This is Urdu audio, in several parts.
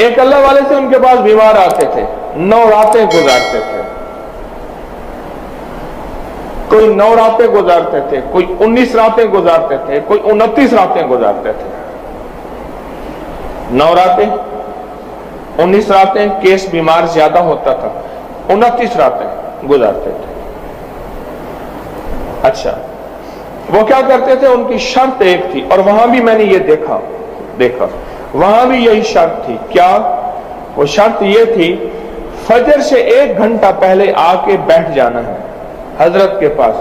ایک اللہ والے سے ان کے پاس بیمار آتے تھے، 9 راتیں گزارتے تھے، کوئی 9 راتیں گزارتے تھے، کوئی 19 راتیں گزارتے تھے، کوئی 29 راتیں گزارتے تھے۔ 9 راتیں، 19 راتیں، کیس بیمار زیادہ ہوتا تھا، 29 راتیں گزارتے تھے۔ اچھا، وہ کیا کرتے تھے؟ ان کی شرط ایک تھی، اور وہاں بھی میں نے یہ دیکھا وہاں بھی یہی شرط تھی۔ کیا؟ وہ شرط یہ تھی، فجر سے 1 گھنٹہ پہلے آ کے بیٹھ جانا ہے حضرت کے پاس۔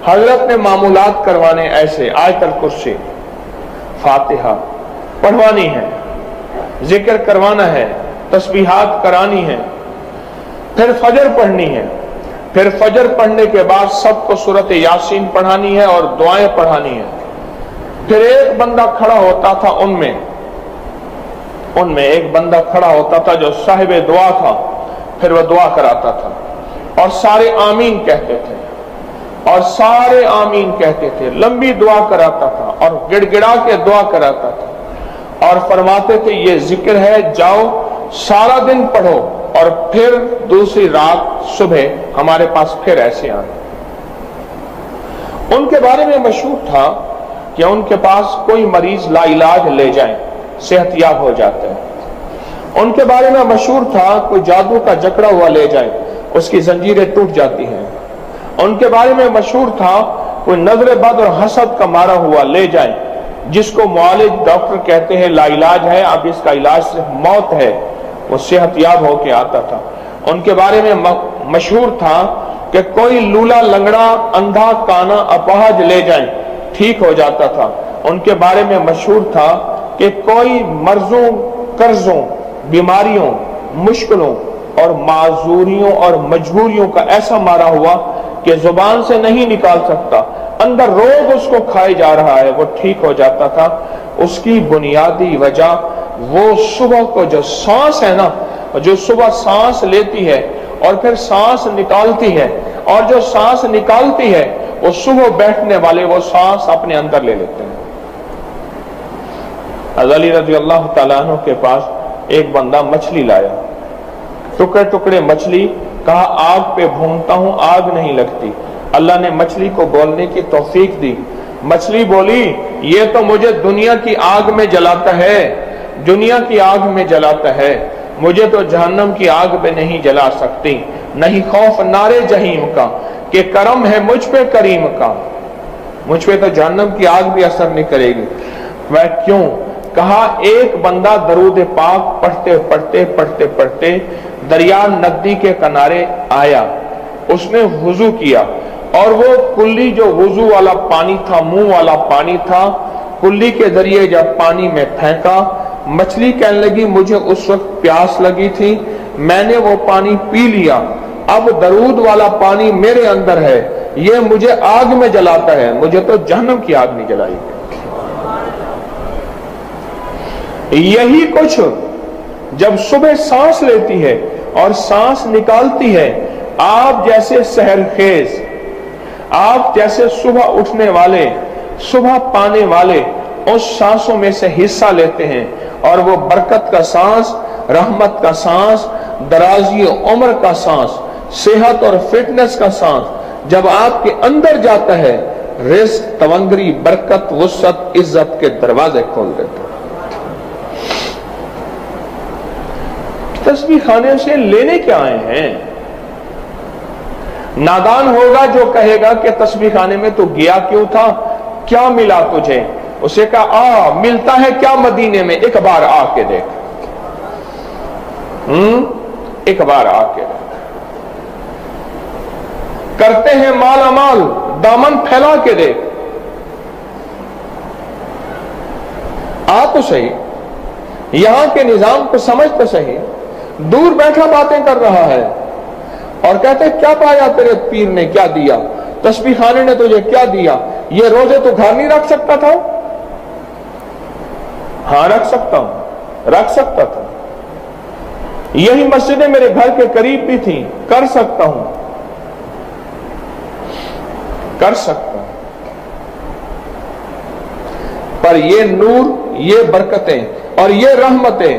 حضرت نے معمولات کروانے ایسے، آیت الکرسی، فاتحہ پڑھوانی ہے، ذکر کروانا ہے، تسبیحات کرانی ہے، پھر فجر پڑھنی ہے، پھر فجر پڑھنے کے بعد سب کو سورۃ یاسین پڑھانی ہے اور دعائیں پڑھانی ہے۔ پھر ایک بندہ کھڑا ہوتا تھا ان میں ایک بندہ کھڑا ہوتا تھا جو صاحب دعا تھا، پھر وہ دعا کراتا تھا، اور سارے آمین کہتے تھے، اور سارے آمین کہتے تھے، لمبی دعا کراتا تھا اور گڑ گڑا کے دعا کراتا تھا، اور فرماتے تھے یہ ذکر ہے، جاؤ سارا دن پڑھو، اور پھر دوسری رات صبح ہمارے پاس پھر ایسے آنا۔ ان کے بارے میں مشہور تھا کہ ان کے پاس کوئی مریض لا علاج لے جائیں، صحت یاب ہو جاتا ہے۔ ان کے بارے میں مشہور تھا کوئی جادو کا جکڑا ہوا لے جائے، اس کی زنجیریں ٹوٹ جاتی ہیں۔ ان کے بارے میں مشہور تھا کوئی نظر بد اور حسد کا مارا ہوا لے جائیں، جس کو معالج ڈاکٹر کہتے ہیں لا علاج ہے، اب اس کا علاج صرف موت ہے، وہ صحت یاب ہو کے آتا تھا۔ ان کے بارے میں مشہور تھا کہ کوئی لولا لنگڑا اندھا کانا اپاہج لے جائیں، ٹھیک ہو جاتا تھا۔ ان کے بارے میں مشہور تھا کہ کوئی مرضوں، قرضوں، بیماریوں، مشکلوں اور معذوریوں اور مجبوریوں کا ایسا مارا ہوا کہ زبان سے نہیں نکال سکتا، اندر روگ اس کو کھائے جا رہا ہے، وہ ٹھیک ہو جاتا تھا۔ اس کی بنیادی وجہ وہ صبح کو جو سانس ہے نا، جو صبح سانس لیتی ہے اور پھر سانس نکالتی ہے، اور جو سانس نکالتی ہے وہ صبح بیٹھنے والے وہ سانس اپنے اندر لے لیتے ہیں۔ علی رضی اللہ تعالیٰ عنہ کے پاس ایک بندہ مچھلی لایا، ٹکڑے ٹکڑے مچھلی، کہا آگ پہ بھونتا ہوں آگ نہیں لگتی۔ اللہ نے مچھلی کو بولنے کی توفیق دی۔ مچھلی بولی یہ تو مجھے دنیا کی آگ میں جلاتا ہے، دنیا کی آگ میں جلاتا ہے، مجھے تو جہنم کی آگ میں نہیں جلا سکتی، نہیں خوف نارے جہیم کا کہ کرم ہے مجھ پہ کریم کا، مجھ پہ تو جہنم کی آگ بھی اثر نہیں کرے گی۔ میں کیوں؟ کہا ایک بندہ درود پاک پڑھتے پڑھتے دریا ندی کے کنارے آیا، اس نے وضو کیا، اور وہ کلی جو وضو والا پانی تھا، منہ والا پانی تھا، کلی کے ذریعے جب پانی میں پھینکا، مچھلی کہنے لگی مجھے اس وقت پیاس لگی تھی، میں نے وہ پانی پی لیا، اب درود والا پانی میرے اندر ہے، یہ مجھے آگ میں جلاتا ہے، مجھے تو جہنم کی آگ نہیں جلائی۔ یہی کچھ جب صبح سانس لیتی ہے اور سانس نکالتی ہے، آپ جیسے سحر خیز، آپ جیسے صبح اٹھنے والے، صبح پانے والے اس سانسوں میں سے حصہ لیتے ہیں، اور وہ برکت کا سانس، رحمت کا سانس، درازی عمر کا سانس، صحت اور فٹنس کا سانس جب آپ کے اندر جاتا ہے، رزق، تونگری، برکت، وسعت، عزت کے دروازے کھول دیتا ہے۔ تسبیح خانے سے لینے کیا آئے ہیں؟ نادان ہوگا جو کہے گا کہ تسبیح خانے میں تو گیا کیوں تھا، کیا ملا تجھے؟ اسے کہا ملتا ہے کیا مدینے میں، ایک بار آ کے دیکھ، ایک بار آ کے دیکھ۔ کرتے ہیں مالا مال، دامن پھیلا کے دیکھ، آ تو صحیح، یہاں کے نظام کو سمجھ تو صحیح۔ دور بیٹھا باتیں کر رہا ہے اور کہتے کیا پایا تیرے پیر نے، کیا دیا، تسبیح خانے نے تجھے کیا دیا، یہ روزے تو گھر نہیں رکھ سکتا تھا؟ ہاں رکھ سکتا ہوں، رکھ سکتا تھا، یہی مسجدیں میرے گھر کے قریب بھی تھیں، کر سکتا ہوں، کر سکتا ہوں، پر یہ نور، یہ برکتیں اور یہ رحمتیں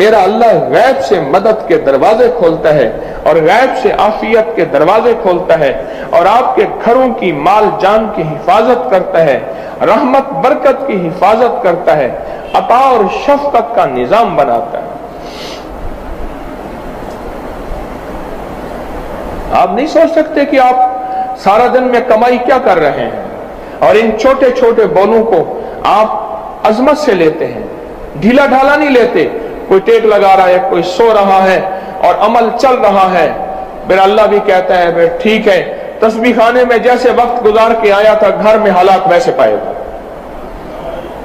میرا اللہ غیب سے مدد کے دروازے کھولتا ہے اور غیب سے عافیت کے دروازے کھولتا ہے اور آپ کے گھروں کی مال جان کی حفاظت کرتا ہے، رحمت برکت کی حفاظت کرتا ہے، عطا اور شفقت کا نظام بناتا ہے۔ آپ نہیں سوچ سکتے کہ آپ سارا دن میں کمائی کیا کر رہے ہیں، اور ان چھوٹے چھوٹے بولوں کو آپ عظمت سے لیتے ہیں، ڈھیلا ڈھالا نہیں لیتے۔ کوئی ٹیک لگا رہا ہے، کوئی سو رہا ہے اور عمل چل رہا ہے، میرا اللہ بھی کہتا ہے ٹھیک ہے، تسبیح خانے میں جیسے وقت گزار کے آیا تھا گھر میں حالات ویسے پائے گا۔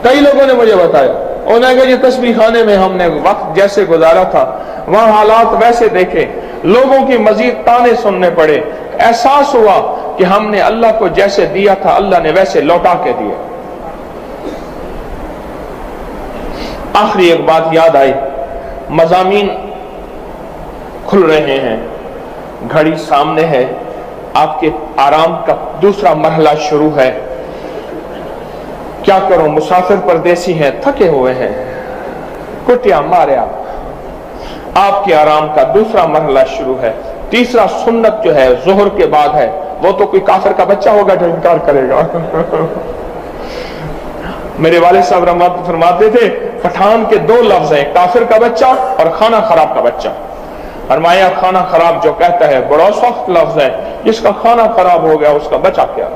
کئی لوگوں نے مجھے بتایا، انہوں نے کہا جی تسبیح خانے میں ہم نے وقت جیسے گزارا تھا وہاں حالات ویسے دیکھے، لوگوں کی مزید تانے سننے پڑے، احساس ہوا کہ ہم نے اللہ کو جیسے دیا تھا اللہ نے ویسے لوٹا کے دیا۔ آخری ایک بات یاد آئی، مضامین کھل رہے ہیں، گھڑی سامنے ہے، آپ کے آرام کا دوسرا مرحلہ شروع ہے۔ کیا کروں، مسافر پردیسی ہیں، تھکے ہوئے ہیں، کٹیا مارے آپ کے آرام کا دوسرا مرحلہ شروع ہے۔ تیسرا سنت جو ہے ظہر کے بعد ہے، وہ تو کوئی کافر کا بچہ ہوگا جو انکار کرے گا۔ میرے والد صاحب رحمت فرماتے تھے پٹھان کے دو لفظ ہیں، کافر کا بچہ اور کھانا خراب کا بچہ۔ فرمایا کھانا خراب جو کہتا ہے بڑا سخت لفظ ہے، جس کا کھانا خراب ہو گیا اس کا بچہ کیا؟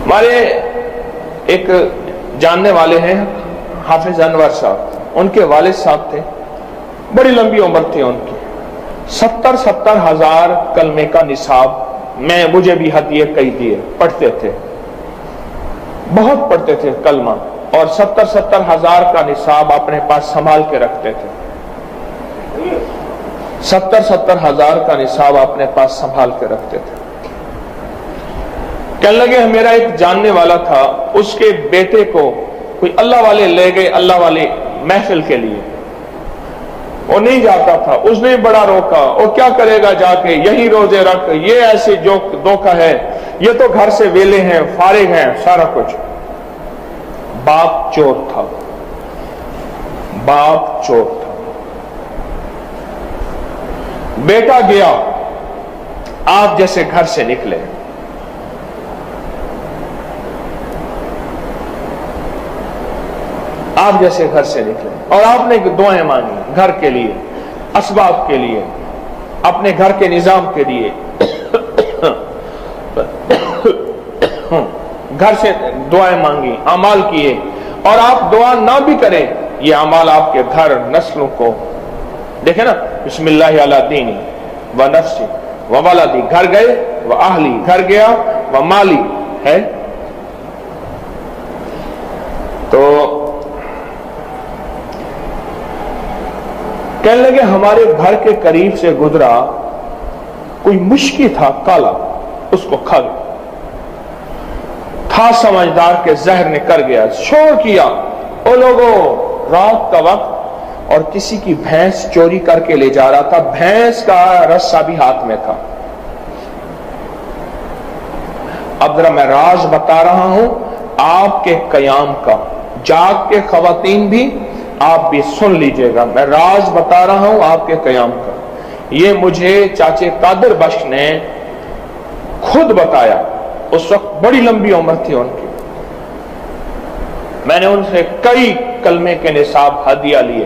ہمارے ایک جاننے والے ہیں حافظ انور صاحب، ان کے والد صاحب تھے، بڑی لمبی عمر تھی ان کی، 70 ہزار کلمے کا نصاب میں مجھے بھی ہدیے کئی دیے، پڑھتے تھے، بہت پڑھتے تھے کلمہ، اور 70 ہزار کا نصاب اپنے پاس سنبھال کے رکھتے تھے، 70 ہزار کا نصاب اپنے پاس سنبھال کے رکھتے تھے۔ کہنے لگے میرا ایک جاننے والا تھا، اس کے بیٹے کو کوئی اللہ والے لے گئے، اللہ والے محفل کے لیے، وہ نہیں جاتا تھا، اس نے بڑا روکا، وہ کیا کرے گا جا کے، یہی روزے رکھ، یہ ایسے جو دھوکہ ہے، یہ تو گھر سے ویلے ہیں، فارغ ہیں، سارا کچھ۔ باپ چور تھا، باپ چور تھا، بیٹا گیا، آپ جیسے گھر سے نکلے، آپ جیسے گھر سے نکلے، اور آپ نے دعائیں مانگی گھر کے لیے، اسباب کے لیے، اپنے گھر کے نظام کے لیے، گھر سے دعائیں مانگی، اعمال کیے، اور آپ دعا نہ بھی کریں یہ اعمال آپ کے گھر نسلوں کو دیکھیں نا، بسم اللہ علی دینی و نفسی و ولدی، گھر گئے و اہلی، گھر گیا و مالی ہے۔ تو کہنے لگے ہمارے گھر کے قریب سے گزرا کوئی مشکی تھا کالا، اس کو کھا گیا، تھا سمجھدار کہ زہر نے کر گیا، شور کیا، او لوگوں رات کا وقت، اور کسی کی بھینس چوری کر کے لے جا رہا تھا، بھینس کا رسا بھی ہاتھ میں تھا۔ اب ذرا میں راز بتا رہا ہوں آپ کے قیام کا، جاگ کے خواتین بھی آپ بھی سن لیجئے گا، میں راز بتا رہا ہوں آپ کے قیام کا۔ یہ مجھے چاچے قادر بخش نے خود بتایا، اس وقت بڑی لمبی عمر تھی ان کی، میں نے ان سے کئی کلمے کے نصاب ہدیہ لیے،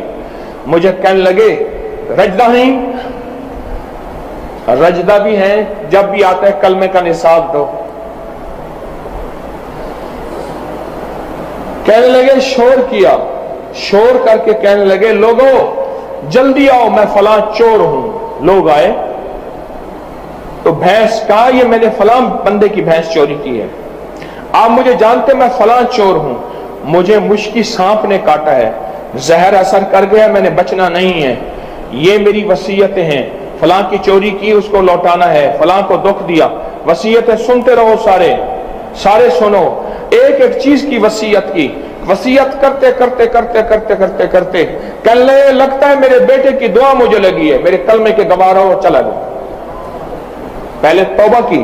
مجھے کہنے لگے رجدہ ہیں، رجدہ بھی ہیں، جب بھی آتا ہے کلمے کا نصاب دو۔ کہنے لگے شور کیا، شور کر کے کہنے لگے لوگوں جلدی آؤ میں فلاں چور ہوں۔ لوگ آئے تو بھینس کا یہ میں نے فلاں بندے کی بھینس چوری کی ہے، آپ مجھے جانتے میں فلاں چور ہوں، مجھے مشکی سانپ نے کاٹا ہے، زہر اثر کر گیا، میں نے بچنا نہیں ہے، یہ میری وصیتیں ہیں، فلاں کی چوری کی اس کو لوٹانا ہے، فلاں کو دکھ دیا، وصیتیں سنتے رہو، سارے سنو، ایک ایک چیز کی وصیت کی، وصیت کرتے کرتے کرتے کرتے کرتے کرتے کہنے لگتا ہے میرے بیٹے کی دعا مجھے لگی ہے، میرے کلمے کے گوارا وہ چلا گیا۔ پہلے توبہ کی،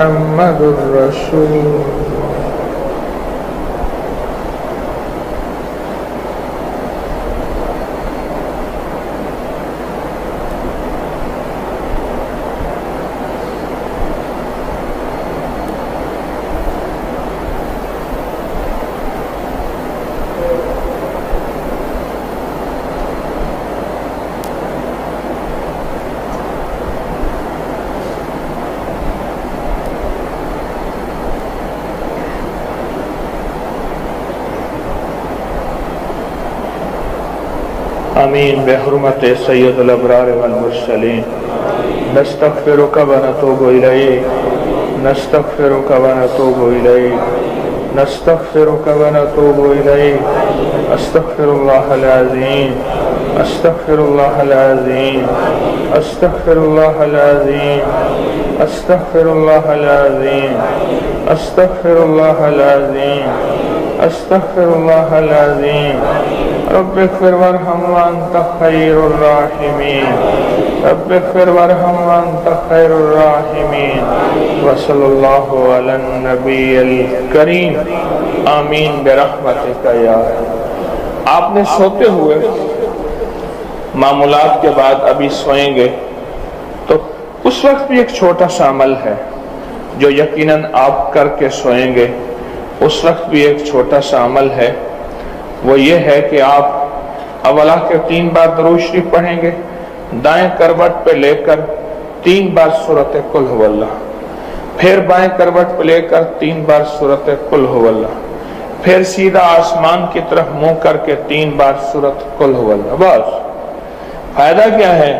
محمد الرسول آمین بحرمت سید الابرار والمرسلین نستغفرک ونتوب الیک نستغفرک ونتوب الیک نستغفرک ونتوب الیک استغفر اللہ العظیم استغفر اللہ العظیم استغفر اللہ العظیم استغفر اللہ العظیم استغفر اللہ العظیم استغفر اللہ العظیم رب اغفر وارحم وانت خیر الراحمین رب اغفر وارحم وانت خیر الراحمین وصلی اللہ علی النبی الکریم آمین برحمتک یا آپ نے سوتے ہوئے معمولات کے بعد ابھی سوئیں گے تو اس وقت بھی ایک چھوٹا سا عمل ہے جو یقیناً آپ کر کے سوئیں گے. اس وقت بھی ایک چھوٹا سا عمل ہے، وہ یہ ہے کہ آپ اولا کے 3 بار درود شریف پڑھیں گے، دائیں کروٹ پہ لے کر 3 بار سورۃ قل هو اللہ، پھر بائیں کروٹ پہ لے کر 3 بار سورۃ قل هو اللہ، پھر سیدھا آسمان کی طرف منہ کر کے 3 بار سورۃ قل هو اللہ. بس فائدہ کیا ہے؟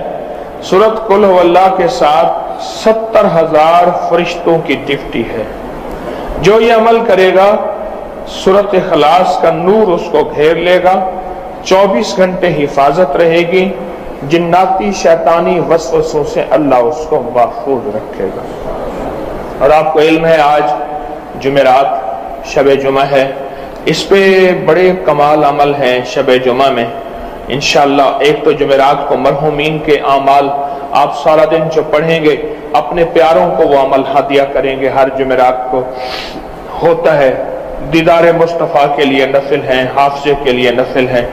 سورۃ قل هو اللہ کے ساتھ 70,000 فرشتوں کی ڈیوٹی ہے. جو یہ عمل کرے گا سورۃ اخلاص کا نور اس کو گھیر لے گا، 24 گھنٹے حفاظت رہے گی، جناتی شیطانی وسوسوں سے اللہ اس کو محفوظ رکھے گا. اور آپ کو علم ہے آج جمعرات شب جمعہ ہے، اس پہ بڑے کمال عمل ہیں شب جمعہ میں. انشاءاللہ ایک تو جمعرات کو مرحومین کے اعمال آپ سارا دن جو پڑھیں گے اپنے پیاروں کو وہ عمل ہدیہ کریں گے. ہر جمعرات کو ہوتا ہے، دیدار مصطفیٰ کے لیے نفل ہیں، حافظے کے لیے نفل ہیں.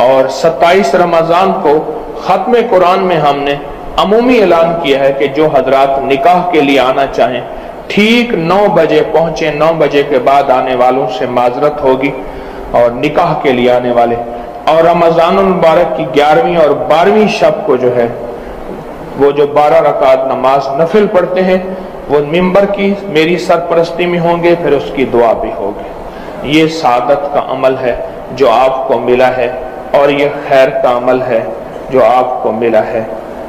اور 27 رمضان کو ختم قرآن میں ہم نے عمومی اعلان کیا ہے کہ جو حضرات نکاح کے لیے آنا چاہیں ٹھیک 9 بجے پہنچیں. 9 بجے کے بعد آنے والوں سے معذرت ہوگی، اور نکاح کے لیے آنے والے. اور رمضان المبارک کی 11ویں اور 12ویں شب کو جو ہے وہ جو 12 رکعت نماز نفل پڑھتے ہیں وہ ممبر کی میری سرپرستی میں ہوں گے، پھر اس کی دعا بھی ہوگی. یہ سعادت کا عمل ہے جو آپ کو ملا ہے، اور یہ خیر کا عمل ہے جو آپ کو ملا ہے.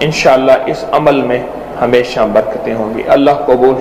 انشاءاللہ اس عمل میں ہمیشہ برکتیں ہوں گی. اللہ قبول